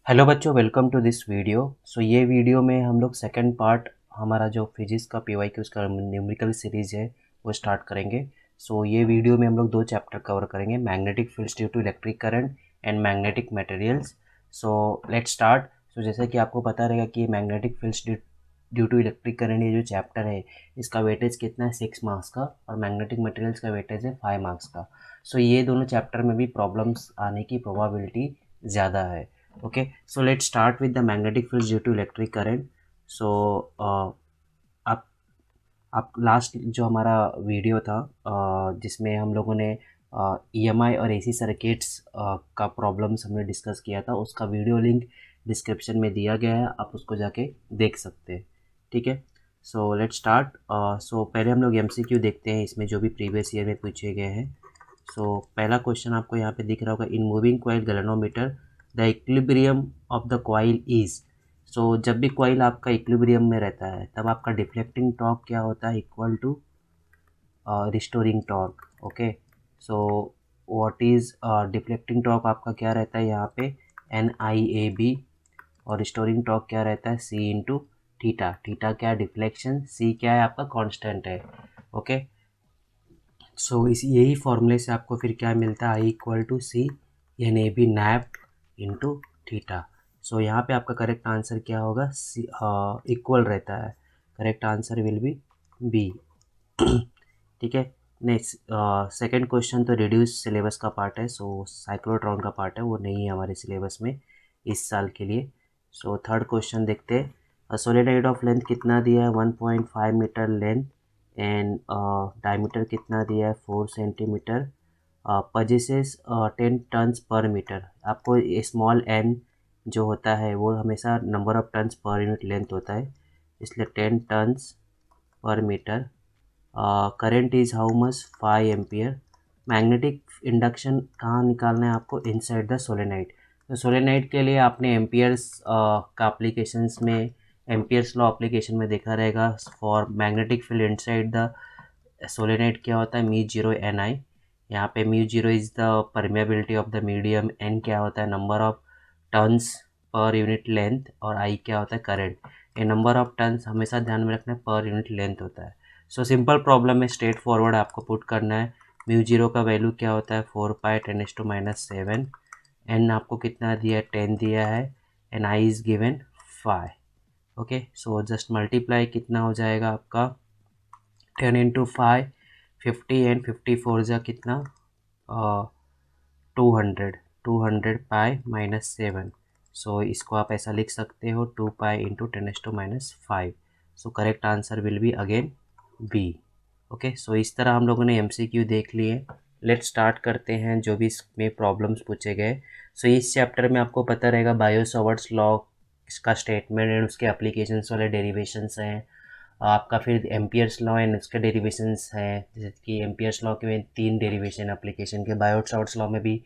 Hello बच्चों, welcome to this video. ये video में हम लोग सेकंड पार्ट हमारा जो फिजिक्स का पीवाई की उसका न्यूमेरिकल सीरीज है वो स्टार्ट करेंगे। ये वीडियो में हम लोग दो चैप्टर कवर करेंगे, magnetic fields due to electric current and magnetic materials. Let's start. जैसे कि आपको पता रहेगा कि magnetic fields due to electric current ये जो चैप्टर है इसका वेटेज कितना है 6 मार्क्स का, और मैग्नेटिक मटेरियल्स का वेटेज है 5 मार्क्स का। ये दोनों चैप्टर में भी प्रॉब्लम्स आने की प्रोबेबिलिटी ज़्यादा है। Okay, so let's start with the magnetic fields due to electric current. so आप आप लास्ट जो हमारा वीडियो था जिसमें हम लोगों ने ईएमआई और एसी सर्किट्स का प्रॉब्लम्स हमने डिस्कस किया था, उसका वीडियो लिंक डिस्क्रिप्शन में दिया गया है, आप उसको जाके देख सकते हैं। ठीक है, सो लेट्स स्टार्ट। पहले हम लोग एमसीक्यू देखते हैं इसमें जो भी प्रीवियस ईयर में पूछे गए हैं। पहला क्वेश्चन आपको यहाँ पे दिख रहा होगा, in moving coil galvanometer the equilibrium of the coil is. जब भी कॉइल आपका इक्विलिब्रियम में रहता है तब आपका डिफ्लेक्टिंग टॉर्क क्या होता है, equal to restoring torque. Okay, so what is deflecting torque आपका क्या रहता है यहाँ पे, NIAB, और रिस्टोरिंग टॉर्क क्या रहता है, C इंटू थीटा। थीटा क्या है डिफ्लेक्शन, C क्या है आपका कांस्टेंट है। ओके, इस यही फॉर्मूले से आपको फिर क्या मिलता है, I equal to C NAB नैप इंटू थीटा। यहाँ पे आपका करेक्ट आंसर क्या होगा, इक्वल रहता है, correct answer will be B. ठीक है, नेक्स्ट सेकंड क्वेश्चन तो रिड्यूस सिलेबस का पार्ट है, साइक्लोट्रॉन का पार्ट है, वो नहीं है हमारे सिलेबस में इस साल के लिए। थर्ड क्वेश्चन देखते हैं। सोलेनोइड ऑफ लेंथ कितना दिया है, 1.5 मीटर लेंथ, एंड डायमीटर कितना दिया है 4 centimetre, possesses 10 turns per metre. आपको स्मॉल n जो होता है वो हमेशा number of turns per unit length होता है, इसलिए 10 turns per metre. Current is how much, 5 ampere. Magnetic induction कहाँ निकालना है आपको, इनसाइड द सोलेनाइड। सोलेनाइड के लिए आपने एम्पियर्स का एप्लीकेशंस में, एम्पियर्स लॉ एप्लीकेशन में देखा रहेगा। For magnetic field inside the solenoid क्या होता है, μ0 Ni। यहाँ पे μ0 is the permeability of the medium, n क्या होता है number of turns per unit length, और I क्या होता है करंट। ये नंबर ऑफ टर्न्स हमेशा ध्यान में रखना है, पर यूनिट लेंथ होता है। सिंपल प्रॉब्लम में स्ट्रेट फॉरवर्ड आपको पुट करना है। μ0 का वैल्यू क्या होता है 4π10⁻⁷, n आपको कितना दिया है 10 दिया है, and I is given 5। Okay, just multiply कितना हो जाएगा आपका 10 इंटू 5 50, एंड 54 जा कितना 200, 200π-7। इसको आप ऐसा लिख सकते हो 2π into 10⁻⁵। Correct answer will be again B. Okay, इस तरह हम लोगों ने एमसीक्यू देख लिए। लेट स्टार्ट करते हैं जो भी इसमें प्रॉब्लम्स पूछे गए। इस चैप्टर में आपको पता रहेगा बायो सॉवर्ट्स लॉ इसका स्टेटमेंट एंड उसके एप्लीकेशंस वाले डेरिवेशंस हैं। आपका फिर एम्पियर्स लॉ एंड उसके डेरिवेशंस हैं, जैसे कि एम्पियर्स लॉ के में 3 डेरिवेशन एप्लीकेशन के, बायो सॉवर्ट्स लॉ में भी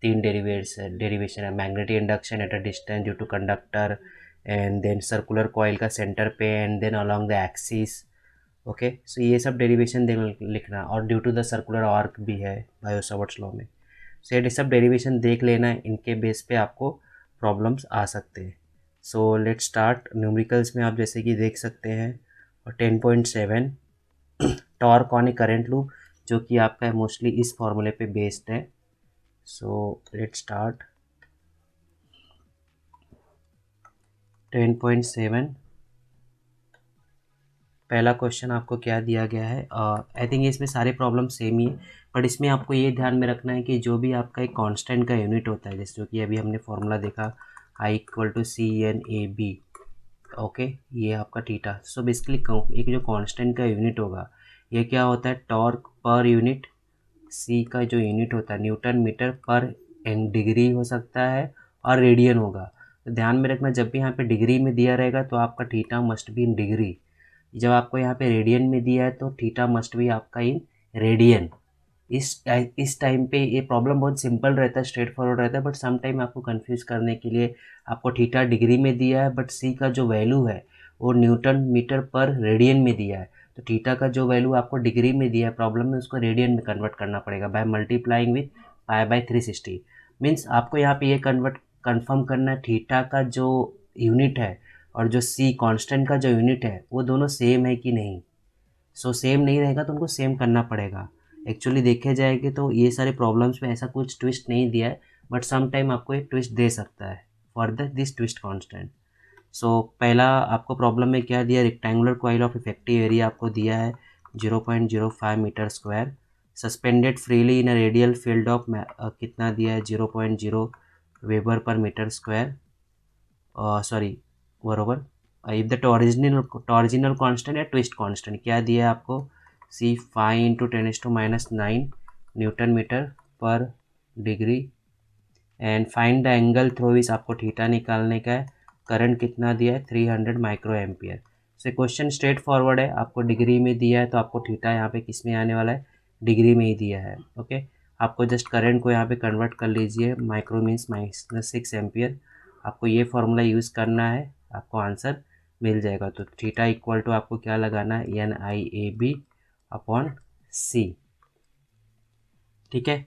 3 डेरिवेशन है, magnetic induction at a distance due to conductor, and then circular coil का सेंटर पे, and then along the axis. Okay, ये सब डेरिवेशन लिखना, और due to the circular arc भी है बायो सॉवर्ट्स लॉ में। ये सब डेरिवेशन देख लेना, इनके बेस पे आपको प्रॉब्लम्स आ सकते हैं। Let start. न्यूमेरिकल्स में आप जैसे कि देख सकते हैं, और 10.7 torque on A current loop, जो कि आपका मोस्टली इस फॉर्मूले पे बेस्ड है। Let start. 10.7 पहला क्वेश्चन आपको क्या दिया गया है, आई थिंक इसमें सारे प्रॉब्लम सेम ही है, बट इसमें आपको ये ध्यान में रखना है कि जो भी आपका एक कांस्टेंट का यूनिट होता है, जैसे जो कि अभी हमने फॉर्मूला देखा, I equal to CNAB। Okay, ये आपका थीटा। बेसिकली एक जो कांस्टेंट का यूनिट होगा ये क्या होता है, टॉर्क पर यूनिट। C का जो यूनिट होता है न्यूटन मीटर पर एन डिग्री हो सकता है, और रेडियन होगा। तो ध्यान में रखना, जब भी यहाँ पे डिग्री में दिया रहेगा तो आपका theta must be in degree. जब आपको यहाँ पे रेडियन में दिया है तो थीटा मस्ट बी आपका इन रेडियन। इस टाइम पे ये प्रॉब्लम बहुत सिंपल रहता है, स्ट्रेट फॉरवर्ड रहता है, बट सम टाइम आपको कंफ्यूज करने के लिए आपको थीटा डिग्री में दिया है, बट सी का जो वैल्यू है वो न्यूटन मीटर पर रेडियन में दिया है। तो थीटा का जो वैल्यू आपको डिग्री में दिया है प्रॉब्लम में, उसको रेडियन में कन्वर्ट करना पड़ेगा by multiplying with pi by 360। Means आपको यहाँ पे ये कन्वर्ट कंफर्म करना है थीटा का जो यूनिट है और जो सी कांस्टेंट का जो यूनिट है वो दोनों सेम है कि नहीं। सो सेम नहीं रहेगा तो उनको सेम करना पड़ेगा। एक्चुअली देखे जाएंगे तो ये सारे प्रॉब्लम्स में ऐसा कुछ ट्विस्ट नहीं दिया है, बट सम टाइम आपको एक ट्विस्ट दे सकता है for this twist constant. So पहला आपको प्रॉब्लम में क्या दिया, rectangular coil of effective area आपको दिया है 0.05 metre square, suspended freely in a radial field of कितना दिया है 0.0 weber per metre square, sorry बरोबर। इफ द टॉरिजिनल कांस्टेंट या ट्विस्ट कांस्टेंट क्या दिया है आपको, C 5 × 10⁻⁹ newton metre per degree, and find the angle through इस आपको थीटा निकालने का है, करंट कितना दिया है 300 माइक्रो एम्पियर। से क्वेश्चन स्ट्रेट फॉरवर्ड है, आपको डिग्री में दिया है तो आपको थीटा यहाँ पे किस में आने वाला है, डिग्री में ही दिया है। ओके, आपको जस्ट करंट को यहाँ पे कन्वर्ट कर लीजिए, माइक्रो मीन्स -6 एम्पियर, आपको ये फॉर्मूला यूज़ करना है, आपको आंसर मिल जाएगा। तो थीटा इक्वल टू आपको क्या लगाना है, NIAB अपॉन C, ठीक है,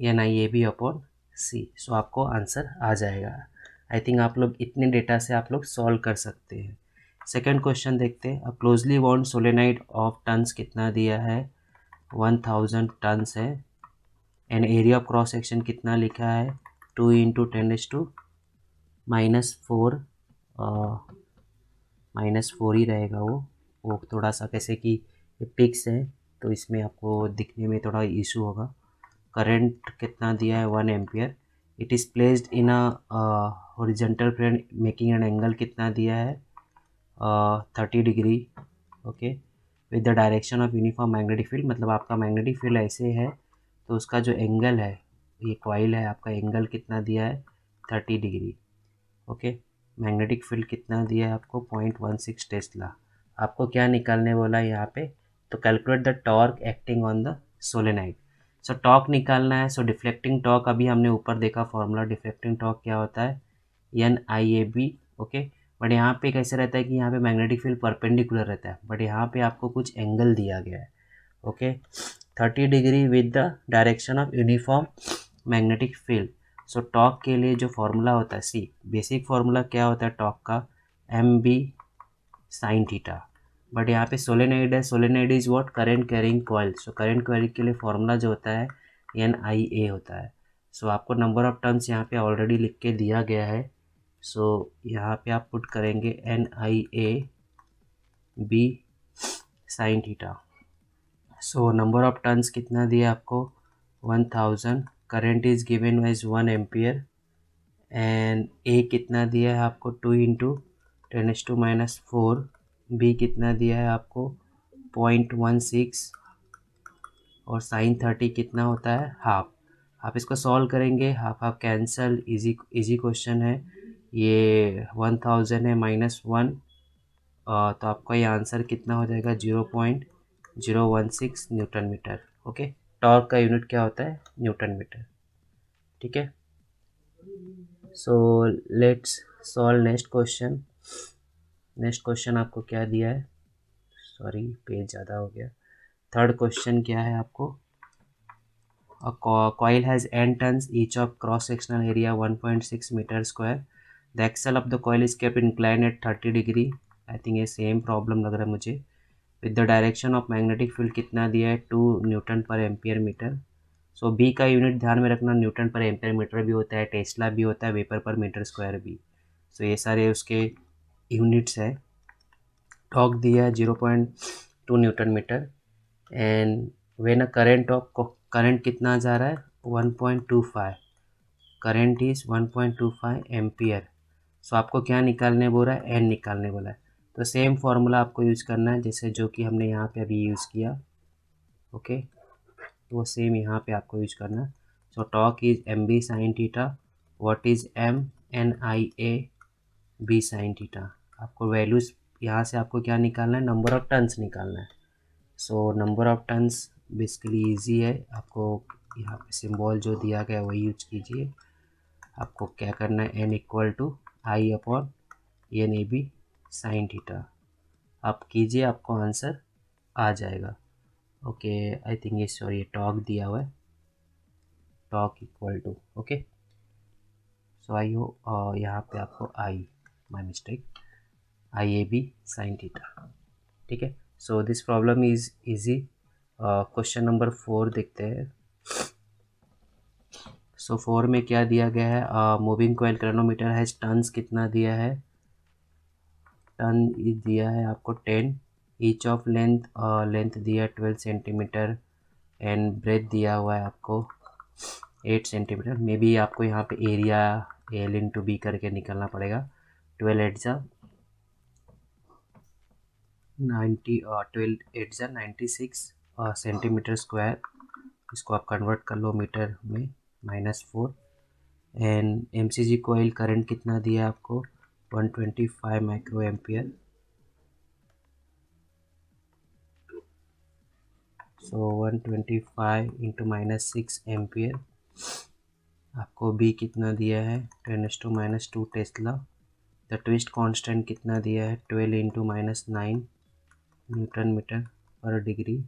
NIAB अपॉन C। सो आपको आंसर आ जाएगा। आई थिंक आप लोग इतने डेटा से आप लोग सॉल्व कर सकते हैं। सेकंड क्वेश्चन देखते हैं। A closely bound solenoid of turns कितना दिया है, 1000 टन्स है, and area of cross section कितना लिखा है 2 × 10⁻⁴, -4 ही रहेगा वो थोड़ा सा कैसे कि ये पिक्स है तो इसमें आपको दिखने में थोड़ा इशू होगा। करंट कितना दिया है 1 ampere, it is placed in a horizontal plane making an angle कितना दिया है 30 degree, okay, with the direction of uniform magnetic field, मतलब आपका मैग्नेटिक फील्ड ऐसे है तो उसका जो एंगल है, ये कॉइल है आपका, एंगल कितना दिया है 30 डिग्री, ओके। मैग्नेटिक फील्ड कितना दिया है आपको 0.16 टेस्ला। आपको क्या निकालने बोला है यहाँ पे, तो calculate the torque acting on the solenoid. So torque निकालना है। सो डिफ्लेक्टिंग टॉर्क अभी हमने ऊपर देखा फॉर्मूला, डिफ्लेक्टिंग टॉर्क क्या होता है NIAB, ओके। बट यहाँ पे कैसे रहता है कि यहाँ पे मैग्नेटिक फील्ड परपेंडिकुलर रहता है, बट यहाँ पे आपको कुछ एंगल दिया गया है, okay, 30 degree with the direction of uniform magnetic field. So torque के लिए जो फॉर्मूला होता है, सी बेसिक फॉर्मूला क्या होता है टॉर्क का, MB साइन थीटा, बट यहाँ पे सोलेनाइड है, solenoid is what, current carrying coil. So current carrying के लिए फॉर्मूला जो होता है NIA होता है। सो आपको नंबर ऑफ टर्न्स यहाँ पे ऑलरेडी लिख के दिया गया है। सो यहाँ पे आप पुट करेंगे NIAB sine theta. So number of turns कितना दिया आपको 1000, current is given as 1 ampere, and A कितना दिया है आपको 2 × 10⁻⁴, बी कितना दिया है आपको 0.16, और साइन 30 कितना होता है हाफ। आप इसको सॉल्व करेंगे, half half cancel, easy question है ये। 1000 है -1, तो आपका ये आंसर कितना हो जाएगा 0.016 न्यूटन मीटर, ओके। टॉर्क का यूनिट क्या होता है न्यूटन मीटर, ठीक है। So let's solve next question. Next question आपको क्या दिया है, सॉरी पेज ज़्यादा हो गया। थर्ड क्वेश्चन क्या है आपको, a coil has n turns each of cross sectional area 1.6 meter square, the axle of the coil is kept inclined at 30 degree। I think ये सेम प्रॉब्लम लग रहा है मुझे। With the direction of magnetic field कितना दिया है 2 Newton पर ampere metre. सो B का यूनिट ध्यान में रखना, न्यूटन पर एम्पियर मीटर भी होता है, टेस्ला भी होता है, वेपर पर मीटर स्क्वायर भी। सो ये सारे उसके यूनिट्स है। टॉर्क दिया है 0.2 newton metre, and when a current of, current कितना जा रहा है 1.25, करंट इज 1.25 एम्पियर। सो आपको क्या निकालने बोला है, एन निकालने बोला है। तो सेम फार्मूला आपको यूज़ करना है जैसे जो कि हमने यहाँ पे अभी यूज़ किया, ओके, वो सेम यहाँ पे आपको यूज करना है। सो torque is MB sine theta, what is NIAB sine theta. आपको वैल्यूज यहाँ से आपको क्या निकालना है, नंबर ऑफ टर्न्स निकालना है। सो number of turns basically easy है, आपको यहाँ पे सिंबल जो दिया गया वही यूज कीजिए। आपको क्या करना है, N = I upon NAB sine theta, आप कीजिए, आपको आंसर आ जाएगा। ओके, आई थिंक ये सॉरी टॉर्क दिया हुआ है, torque equal to, okay. So I हो यहाँ पे आपको I my mistake IAB sin theta, ठीक है। So this problem is easy. Question number 4 देखते हैं। सो 4 में क्या दिया गया है, moving coil chronometer has turns कितना दिया है, टर्न दिया है आपको 10, ईच ऑफ लेंथ दिया है 12 सेंटीमीटर एंड ब्रेथ दिया हुआ है आपको 8 सेंटीमीटर। मे बी आपको यहाँ पे एरिया एल इंटू बी करके निकलना पड़ेगा। 12 8 जा 90, 12 8 जा 96 सेंटीमीटर स्क्वायर। इसको आप कन्वर्ट कर लो मीटर में, -4। एंड MCG कोयल करंट कितना दिया है आपको, 125 माइक्रो एम्पियर। सो 125 इंटू -6 एम्पियर। आपको बी कितना दिया है, 10⁻⁻2 टेस्ला। द ट्विस्ट कांस्टेंट कितना दिया है, 12 into -9 Newton metre per degree.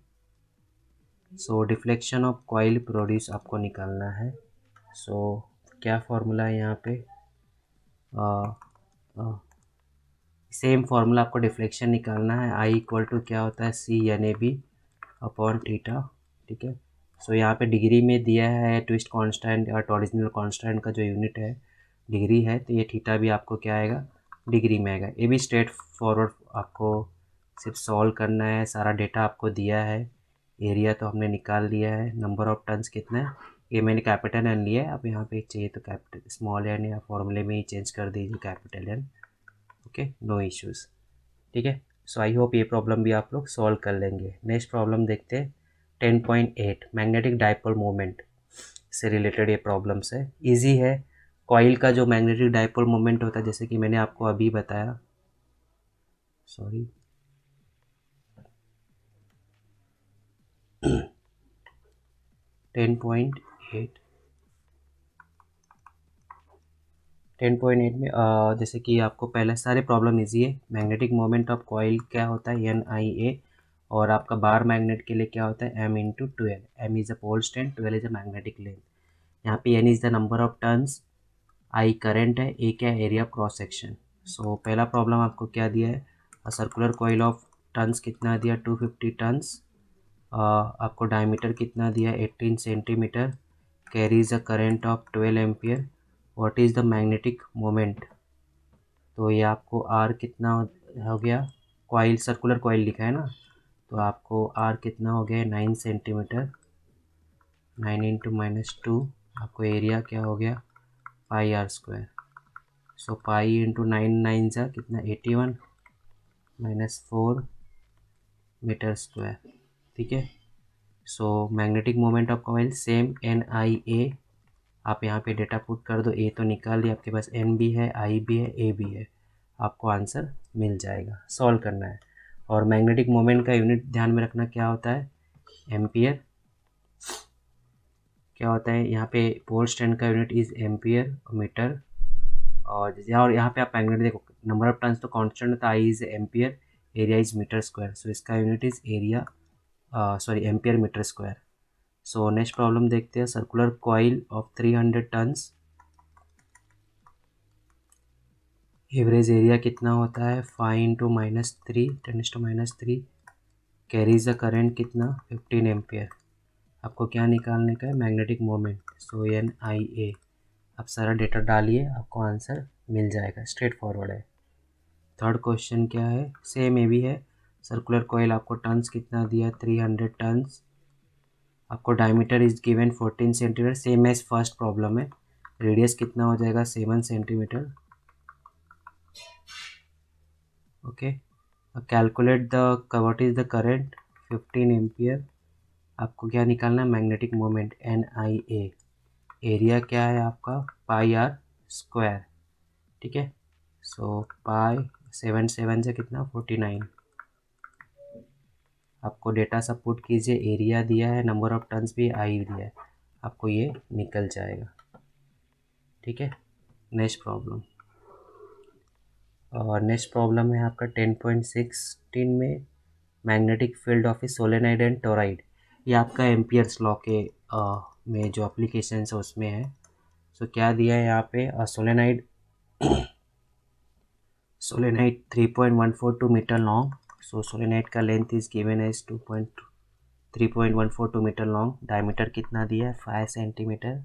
So deflection of coil produce आपको निकालना है। सो क्या फॉर्मूला है यहाँ पे, सेम फॉर्मूला आपको डिफ्लेक्शन निकालना है। आई इक्वल टू क्या होता है, CNAB अपॉन थीटा, ठीक है। सो यहाँ पे डिग्री में दिया है ट्विस्ट कांस्टेंट या टॉरिजनल कांस्टेंट का जो यूनिट है डिग्री है, तो ये थीटा भी आपको क्या आएगा, डिग्री में आएगा। ये भी स्ट्रेट फॉरवर्ड आपको सिर्फ सॉल्व करना है। सारा डेटा आपको दिया है, एरिया तो हमने निकाल लिया है, नंबर ऑफ टन्स कितना है ये मैंने कैपिटल एन लिया है। अब यहाँ पे चाहिए तो कैपिटल स्मॉल एन या फॉर्मूले में ही चेंज कर दीजिए capital N, okay, no issues, ठीक है। सो आई होप ये प्रॉब्लम भी आप लोग सॉल्व कर लेंगे। नेक्स्ट प्रॉब्लम देखते हैं 10.8 मैग्नेटिक डाइपोल मोमेंट से रिलेटेड ये प्रॉब्लम्स है, इजी है। कॉइल का जो मैग्नेटिक डाइपोल मोमेंट होता है, जैसे कि मैंने आपको अभी बताया, सॉरी 10.8 में जैसे कि आपको पहले सारे प्रॉब्लम इजी है। मैग्नेटिक मोमेंट ऑफ कॉइल क्या होता है, NIA, और आपका बार मैग्नेट के लिए क्या होता है, M×12। M is a pole strength, 12 is a magnetic length. यहाँ पे N is the number of turns, I current है, A क्या area of cross section. So पहला प्रॉब्लम आपको क्या दिया है, सर्कुलर कॉइल ऑफ टर्न्स कितना दिया, 250 टर्न्स। आपको डायमीटर कितना दिया, 18 centimetre, carries a current of 12 ampere. What is the magnetic moment, तो ये आपको आर कितना हो गया, कॉइल सर्कुलर कॉइल लिखा है ना, तो आपको आर कितना हो गया, 9 सेंटीमीटर, 9 इंटू -2। आपको एरिया क्या हो गया, πr²। सो पाई इंटू 9 9 जा कितना, 81 -4 मीटर स्क्वायर, ठीक है। So magnetic moment of coil same NIA। आप यहाँ पे डेटा पुट कर दो, ए तो निकाल दिया आपके पास, N भी है, I भी है, A भी है, आपको आंसर मिल जाएगा। सॉल्व करना है। और मैग्नेटिक मोमेंट का यूनिट ध्यान में रखना क्या होता है, एम्पियर। क्या होता है यहाँ पे, पोल स्ट्रेंथ का यूनिट इज एम्पियर मीटर। और यहाँ पे आप मैग्नेट देखो, नंबर ऑफ टर्न्स तो कांस्टेंट था, I is ampere, area is metre square. So इसका unit is area, sorry ampere metre square. So next problem देखते हैं, circular coil of 300 turns, average area कितना होता है, 5 इंटू -3 10⁻⁻3, कैरीज अ करंट कितना, 15 ampere. आपको क्या निकालने का है, मैग्नेटिक मोमेंट। सो NIA, आप सारा डेटा डालिए, आपको आंसर मिल जाएगा, स्ट्रेट फॉरवर्ड है। थर्ड क्वेश्चन क्या है, सेम ये भी है। सर्कुलर कॉइल आपको टर्न्स कितना दिया, 300 टर्न्स। आपको diameter is given 14 centimetre, same as first problem है। रेडियस कितना हो जाएगा, 7 centimetre, okay. Calculate the what is the current, 15 ampere. आपको क्या निकालना है, मैग्नेटिक मोमेंट NIA। एरिया क्या है आपका, πr², ठीक है। सो पाई 7 7 से कितना, 49। आपको डेटा सब पुट कीजिए, एरिया दिया है, नंबर ऑफ टर्न्स भी आई दिया है, आपको ये निकल जाएगा, ठीक है। नेक्स्ट प्रॉब्लम, और नेक्स्ट प्रॉब्लम है आपका 10.16 में magnetic field of A solenoid and toroid. ये आपका एम्पियर्स लॉ के में जो एप्लीकेशन है उसमें है। सो क्या दिया है यहाँ पे, solenoid solenoid 3.142 metre long. So solenoid का length is given as 3.142 metre long. Diameter कितना दिया है, 5 centimetre.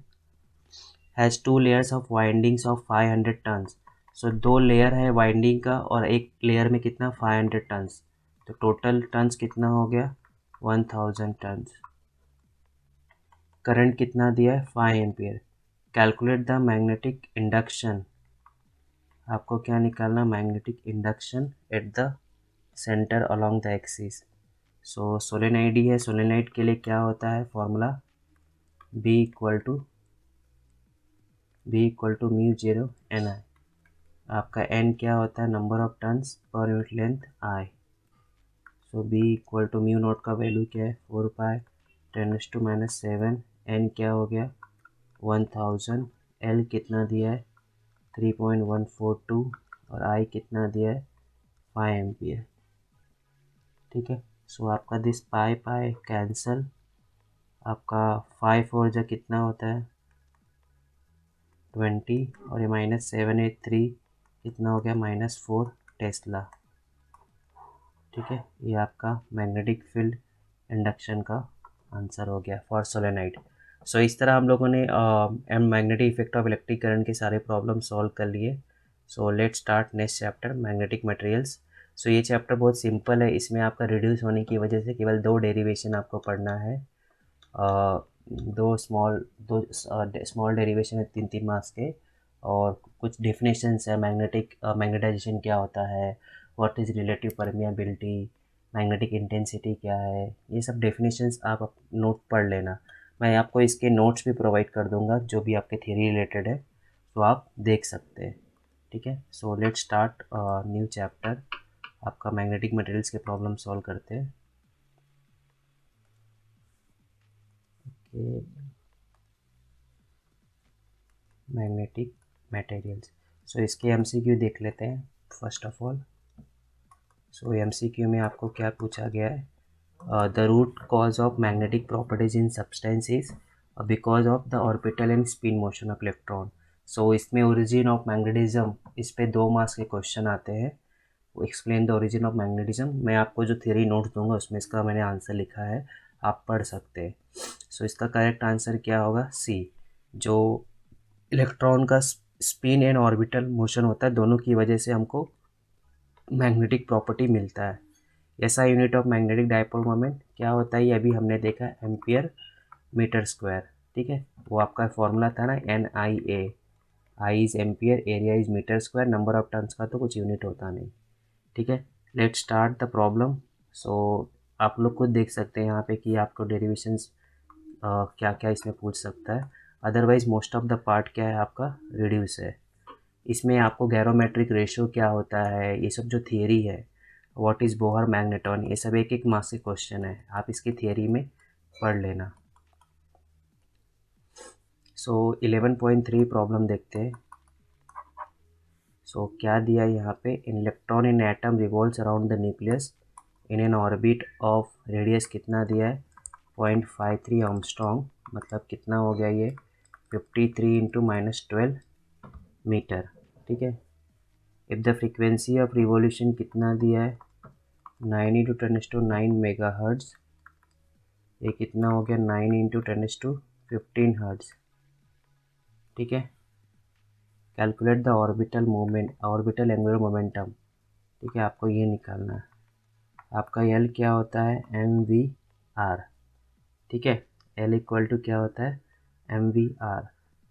Has 2 layers of windings of 500 turns. So 2 layer है वाइंडिंग का और एक लेयर में कितना, 500 टन्स. तो टोटल टन्स कितना हो गया, 1000 टन्स. करंट कितना दिया है, 5 ampere. Calculate the magnetic induction. आपको क्या निकालना, magnetic induction at the centre along the axis. So solenoid ही है, सोलेनाइड के लिए क्या होता है formula, B equal to mu 0 N I. आपका एन क्या होता है, number of turns per unit length I. So B equal to mu naught का वैल्यू क्या है, 4π10⁻⁷. एन क्या हो गया, 1000. एल कितना दिया है, 3.142 और आई कितना दिया है, 5 एम्पियर. ठीक है. सो आपका दिस पाई पाई कैंसल. आपका 5 और जा कितना होता है, 20 और ये -783 कितना हो गया, -4 टेस्ला. ठीक है. ये आपका मैग्नेटिक फील्ड इंडक्शन का आंसर हो गया फॉर सोलेनाइड. सो इस तरह हम लोगों ने magnetic effect of electric current के सारे प्रॉब्लम सॉल्व कर लिए. So let start next chapter, magnetic materials. सो ये चैप्टर बहुत सिंपल है. इसमें आपका रिड्यूस होने की वजह से केवल 2 डेरिवेशन आपको पढ़ना है. दो स्मॉल डेरिवेशन है 3-3 मार्क्स के. और कुछ डेफिनेशंस है, मैग्नेटाइजेशन क्या होता है, what is relative permeability, magnetic intensity क्या है, ये सब डेफिनेशंस आप नोट पढ़ लेना. मैं आपको इसके नोट्स भी प्रोवाइड कर दूंगा जो भी आपके थियरी रिलेटेड है, तो आप देख सकते हैं. ठीक है. सो लेट स्टार्ट न्यू चैप्टर. आपका मैग्नेटिक मटेरियल्स के प्रॉब्लम सॉल्व करते हैं. Magnetic materials. सो इसके एमसीक्यू देख लेते हैं first of all. So MCQ में आपको क्या पूछा गया है, the root cause of magnetic properties in substance is because of the orbital and spin motion of electron. So इसमें ओरिजिन ऑफ मैग्नेटिज्म, इस पे 2 मार्क्स के क्वेश्चन आते हैं. वो explain the origin of magnetism. मैं आपको जो थ्योरी नोट दूंगा उसमें इसका मैंने आंसर लिखा है, आप पढ़ सकते हैं. सो इसका करेक्ट आंसर क्या होगा, सी. जो इलेक्ट्रॉन का स्पिन एंड ऑर्बिटल मोशन होता है, दोनों की वजह से हमको मैग्नेटिक प्रॉपर्टी मिलता है. ऐसा unit of magnetic dipole moment क्या होता है, ये अभी हमने देखा, एम्पियर मीटर स्क्वायर. ठीक है. वो आपका फॉर्मूला था ना, NIA. I is ampere, area is metre square, number of turns का तो कुछ यूनिट होता नहीं. ठीक है. Let start the problem. So आप लोग खुद देख सकते हैं यहाँ पे कि आपको डेरिवेशंस क्या क्या इसमें पूछ सकता है. Otherwise most of the part क्या है आपका, रिड्यूस है. इसमें आपको गैरोमेट्रिक रेशियो क्या होता है, ये सब जो थियरी है, व्हाट इज़ बोहर मैग्नेटॉन, ये सब एक एक मार्क्स के क्वेश्चन है, आप इसकी थियरी में पढ़ लेना. सो 11.3 प्रॉब्लम देखते हैं. सो क्या दिया है यहाँ पे, in electron in atom revolves around the nucleus in an orbit of radius कितना दिया है, 0.53 आर्मस्ट्रॉन्ग. मतलब कितना हो गया ये, 53 इंटू -12 मीटर. ठीक है. If the frequency of revolution कितना दिया है, 9 इंटू 10⁹ मेगा हर्ट्ज़. ये कितना हो गया, 9 इंटू 10⁻15 हर्ट्ज़. ठीक है. Calculate the orbital movement, orbital angular momentum. ठीक है. आपको ये निकालना है. आपका एल क्या होता है, MVR. ठीक है. एल इक्वल टू क्या होता है, MVR.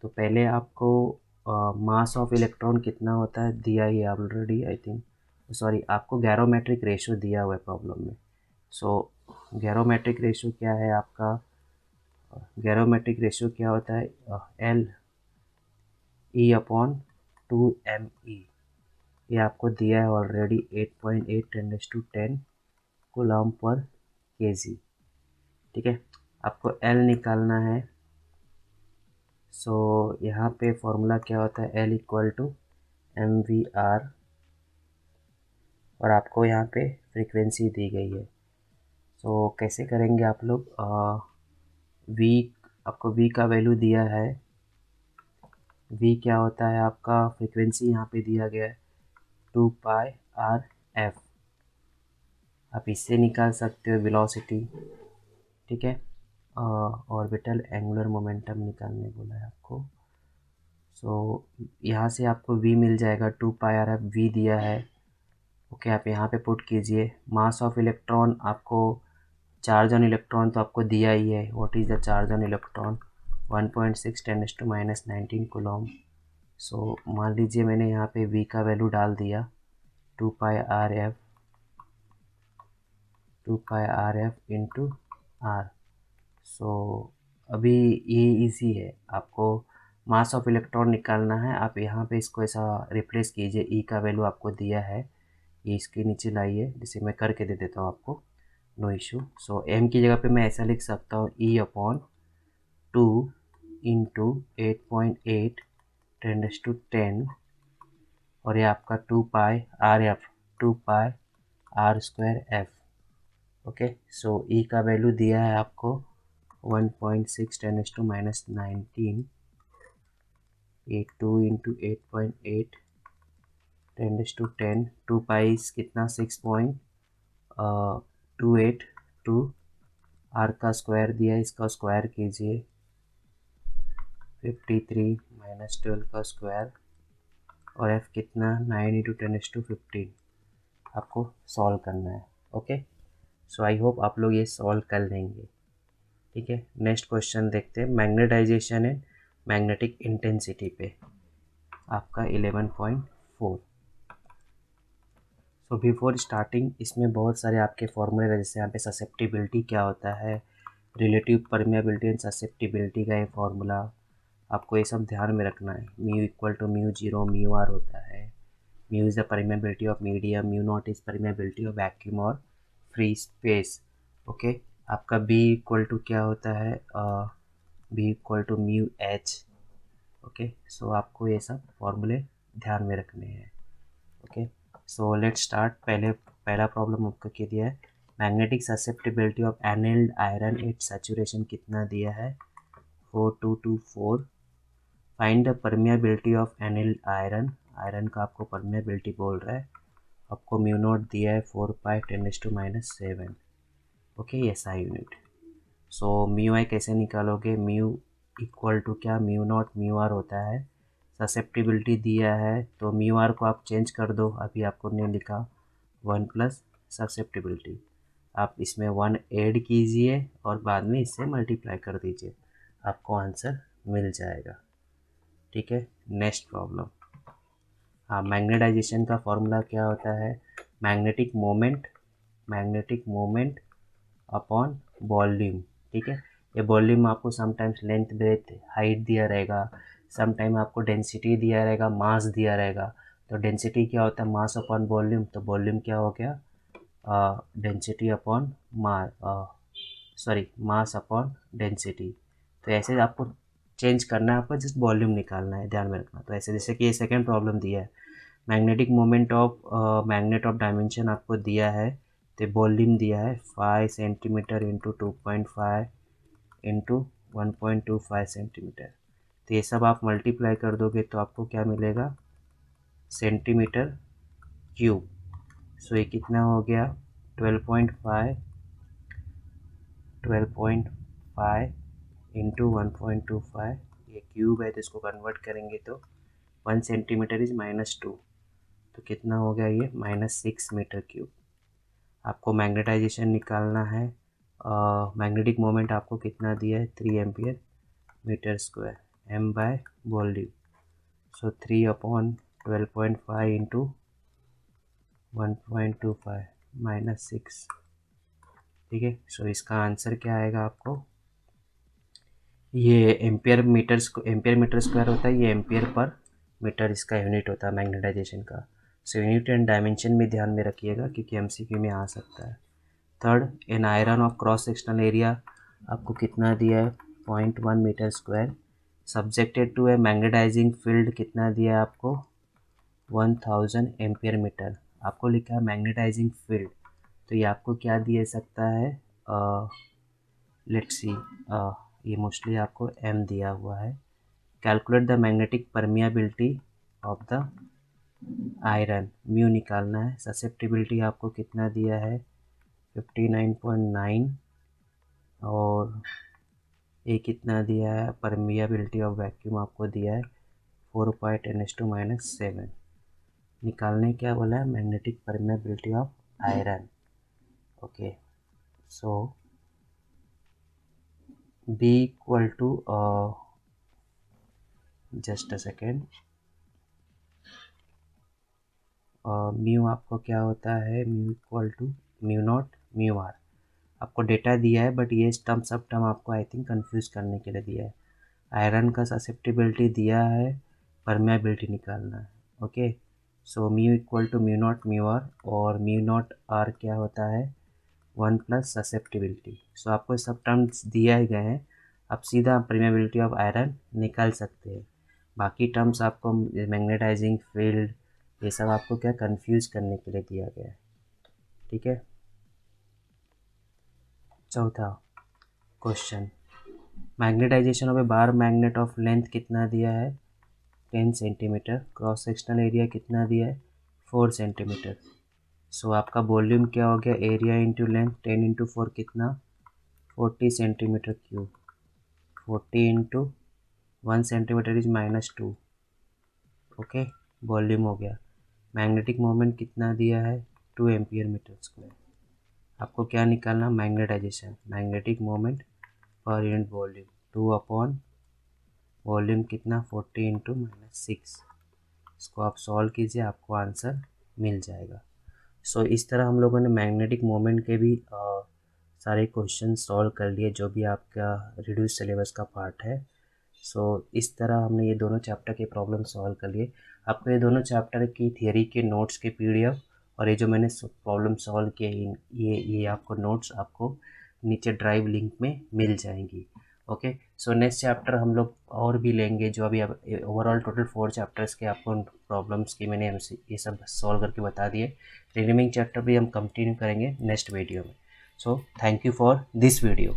तो पहले आपको मास ऑफ इलेक्ट्रॉन कितना होता है दिया ही ऑलरेडी, आई थिंक, सॉरी, आपको गैरोमेट्रिक रेशियो दिया हुआ है प्रॉब्लम में. सो गैरोमेट्रिक रेशियो क्या है आपका, गैरोमेट्रिक रेशियो क्या होता है, LE/2me. ये आपको दिया है ऑलरेडी, 8.8 10⁻10 कूलम पर kg. ठीक है. आपको L निकालना है. सो यहाँ पे फॉर्मूला क्या होता है, L इक्वल टू MVR. और आपको यहाँ पे फ्रीक्वेंसी दी गई है. सो कैसे करेंगे आप लोग, V, आपको V का वैल्यू दिया है वी क्या होता है आपका, फ्रीक्वेंसी यहाँ पे दिया गया है 2πr/f। आप इससे निकाल सकते हो वेलोसिटी, ठीक है। ऑर्बिटल एंगुलर मोमेंटम निकालने बोला है आपको। सो यहाँ से आपको v मिल जाएगा 2πr/f, v दिया है। ओके, आप यहाँ पे पुट कीजिए। मास ऑफ इलेक्ट्रॉन आपको, चार्ज ऑन इलेक्ट्रॉन तो आपको दिया ही है। What is the charge on electron, 1.6 10⁻⁻19 coulomb. So मान लीजिए मैंने यहाँ पे v का वैल्यू डाल दिया 2πr/f, 2πr/f इंटू आर। सो अभी ये इजी है, आपको मास ऑफ इलेक्ट्रॉन निकालना है। आप यहाँ पे इसको ऐसा रिप्लेस कीजिए, ई का वैल्यू आपको दिया है, ये इसके नीचे लाइए, जिसे मैं करके दे देता हूँ आपको, नो इशू। सो एम की जगह पे मैं ऐसा लिख सकता हूँ E/2 इंटू 8.8 10⁻10, और ये आपका 2πr/f, 2πr²f। ओके, सो ई का वैल्यू दिया है आपको 1.6 10⁻⁻19, 2 इंटू 8.8 10⁻10, 2 पाई कितना 6.282, आर का स्क्वायर दिया है, इसका स्क्वायर कीजिए 53 -12 का स्क्वायर, और एफ कितना 9 इंटू 10⁻15। आपको सॉल्व करना है। ओके, सो आई होप आप लोग ये सॉल्व कर लेंगे, ठीक है। नेक्स्ट क्वेश्चन देखते हैं, मैग्नेटाइजेशन एंड मैग्नेटिक इंटेंसिटी पे आपका 11.4। सो बिफोर स्टार्टिंग इसमें बहुत सारे आपके फॉर्मूले हैं, जैसे यहाँ पे ससेप्टिबिलिटी क्या होता है, रिलेटिव परमेबिलिटी एंड ससेप्टिबिलिटी का ये फॉर्मूला, आपको ये सब ध्यान में रखना है। Mu equal to mu zero mu r होता है। Mu is the permeability of medium, mu naught is permeability of vacuum और फ्री स्पेस। ओके, आपका बी इक्वल टू क्या होता है, B equal to mu H. Okay, so आपको ये सब फॉर्मूले ध्यान में रखने हैं। Okay, so let start. पहला प्रॉब्लम आपको क्या दिया है, magnetic susceptibility of annealed iron at saturation कितना दिया है, 4224। Find the permeability of annealed iron, iron का आपको परमियाबिलिटी बोल रहा है, आपको म्यू नॉट दिया है 4π10⁻⁷। Okay, SI unit. So mu I कैसे निकालोगे, म्यू इक्वल टू क्या, म्यू नॉट म्यू आर होता है। ससेप्टिबिलिटी दिया है तो म्यू आर को आप चेंज कर दो, अभी आपको नहीं लिखा 1 प्लस ससेप्टिबिलिटी, आप इसमें 1 ऐड कीजिए और बाद में इससे मल्टीप्लाई कर दीजिए, आपको आंसर मिल जाएगा, ठीक है। नेक्स्ट प्रॉब्लम, हाँ, मैग्नेटाइजेशन का फॉर्मूला क्या होता है, मैग्नेटिक मोमेंट अपॉन वॉल्यूम, ठीक है। ये वॉल्यूम आपको समटाइम्स लेंथ ब्रेथ हाइट दिया रहेगा, समटाइम आपको डेंसिटी दिया रहेगा, मास दिया रहेगा। तो डेंसिटी क्या होता है, मास अपॉन वॉल्यूम, तो वॉल्यूम क्या हो गया, density upon mass upon density. तो ऐसे आपको चेंज करना है, आपको जस्ट वॉल्यूम निकालना है, ध्यान में रखना। तो ऐसे जैसे कि ये सेकेंड प्रॉब्लम दिया है, magnetic moment of magnet of dimension आपको दिया है, तो वॉल्यूम दिया है 5 सेंटीमीटर इंटू 2.5 इंटू 1.25 सेंटीमीटर। तो ये सब आप मल्टीप्लाई कर दोगे तो आपको क्या मिलेगा, सेंटीमीटर क्यूब। सो ये कितना हो गया, 12.5 इंटू 1.25, ये क्यूब है तो इसको कन्वर्ट करेंगे तो 1 सेंटीमीटर इज -2, तो कितना हो गया ये -6 मीटर क्यूब। आपको मैग्नेटाइजेशन निकालना है, मैग्नेटिक मोमेंट आपको कितना दिया है 3 ampere metre square, M by volume. So 3/12.5 into 1.25 -6, ठीक है। सो इसका आंसर क्या आएगा आपको, ये एम्पियर मीटर स्क्वायर होता है, ये एम्पियर पर मीटर इसका यूनिट होता है मैग्नेटाइजेशन का। सो यूनिट एंड डायमेंशन भी ध्यान में रखिएगा क्योंकि एमसीक्यू में आ सकता है। Third, an iron of cross sectional area आपको कितना दिया है 0.1 metre square, subjected to a magnetising field कितना दिया है आपको 1000 एम्पियर मीटर। आपको लिखा है मैग्नेटाइजिंग फील्ड, तो ये आपको क्या दिया सकता है, लेट्स सी, ये मोस्टली आपको एम दिया हुआ है, calculate the magnetic permeability of the iron, mu निकालना है। ससेप्टिबिलिटी आपको कितना दिया है 59.9 और ये कितना दिया है, परमियाबिलिटी ऑफ वैक्यूम आपको दिया है 4.10⁻⁷। निकालने क्या बोला है, magnetic permeability of iron. Okay, so B equal to just a second, mu आपको क्या होता है, mu equal to mu naught mu R. आपको डेटा दिया है बट ये टर्म सब टर्म आपको आई थिंक कंफ्यूज करने के लिए दिया है। आयरन का ससेप्टिबिलिटी दिया है, परमेबिलिटी निकालना है। Okay, so mu equal to mu naught mu R, और म्यू नॉट आर क्या होता है 1 प्लस ससेप्टिबिलिटी। सो आपको सब टर्म्स दिए गए हैं, आप सीधा परमेबिलिटी ऑफ आयरन निकाल सकते हैं। बाकी टर्म्स आपको मैग्नेटाइजिंग फील्ड ये सब आपको क्या कंफ्यूज करने के लिए दिया गया है। ठीक है, चौथा question, magnetisation of a bar magnet of length कितना दिया है 10 सेंटीमीटर, क्रॉस सेक्शनल एरिया कितना दिया है 4 सेंटीमीटर। सो आपका वॉल्यूम क्या हो गया, एरिया इंटू लेंथ, 10 इंटू 4 कितना 40 centimetre cube, 40 into 1 centimetre is -2। Okay, volume हो गया। मैग्नेटिक मोमेंट कितना दिया है 2 एम्पियर मीटर स्क्वायर। आपको क्या निकालना, magnetisation, magnetic moment per unit volume, 2 upon volume कितना 40 इंटू -6। इसको आप सॉल्व कीजिए, आपको आंसर मिल जाएगा। सो इस तरह हम लोगों ने मैग्नेटिक मोमेंट के भी सारे क्वेश्चन सॉल्व कर लिए जो भी आपका रिड्यूस सिलेबस का पार्ट है। सो इस तरह हमने ये दोनों चैप्टर के प्रॉब्लम सॉल्व कर लिए। आपको ये दोनों चैप्टर की थियरी के नोट्स के PDF और ये जो मैंने प्रॉब्लम सॉल्व किए ये आपको नोट्स आपको नीचे ड्राइव लिंक में मिल जाएंगी। ओके, सो नेक्स्ट चैप्टर हम लोग और भी लेंगे, जो अभी अब ओवरऑल टोटल 4 चैप्टर्स के आपको प्रॉब्लम्स की मैंने ये सब सॉल्व करके बता दिए। रिमेनिंग चैप्टर भी हम कंटिन्यू करेंगे नेक्स्ट वीडियो में। So thank you for this video.